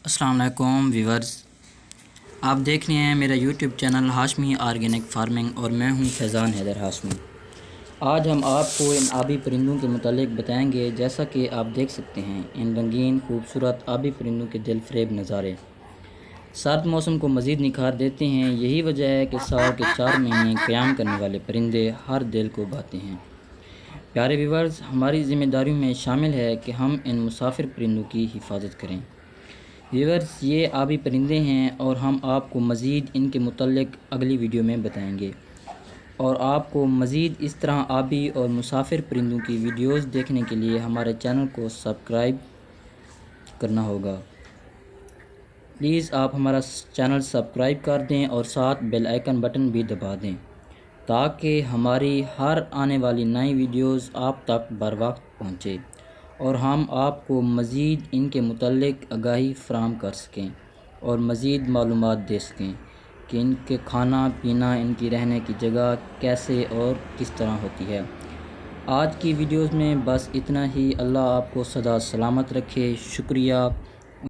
السلام علیکم ویورز، آپ دیکھ رہے ہیں میرا YouTube channel Hashmi organic farming اور میں ہوں فیضان حیدر ہاشمی۔ آج ہم آپ کو ان آبی پرندوں کے متعلق بتائیں گے۔ جیسا کہ آپ دیکھ سکتے ہیں ان رنگین خوبصورت آبی پرندوں کے دل فریب نظارے سرد موسم کو مزید نکھار دیتے ہیں۔ یہی وجہ ہے کہ سال کے 4 مہینے قیام کرنے والے پرندے ہر دل کو بھاتے ہیں۔ پیارے ویورز، ہماری ذمہ داریوں میں شامل ہے کہ ہم ان مسافر پرندوں کی حفاظت کریں۔ ویورز، یہ آبی پرندے ہیں اور ہم آپ کو مزید ان کے متعلق اگلی ویڈیو میں بتائیں گے، اور آپ کو مزید اس طرح آبی اور مسافر پرندوں کی ویڈیوز دیکھنے کے لیے ہمارے چینل کو سبسکرائب کرنا ہوگا۔ پلیز آپ ہمارا چینل سبسکرائب کر دیں اور ساتھ بیل آئیکن بٹن بھی دبا دیں تاکہ ہماری ہر آنے والی نئی ویڈیوز آپ تک بر وقت پہنچے اور ہم آپ کو مزید ان کے متعلق آگاہی فراہم کر سکیں اور مزید معلومات دے سکیں کہ ان کے کھانا پینا، ان کی رہنے کی جگہ کیسے اور کس طرح ہوتی ہے۔ آج کی ویڈیوز میں بس اتنا ہی۔ اللہ آپ کو سدا سلامت رکھے۔ شکریہ۔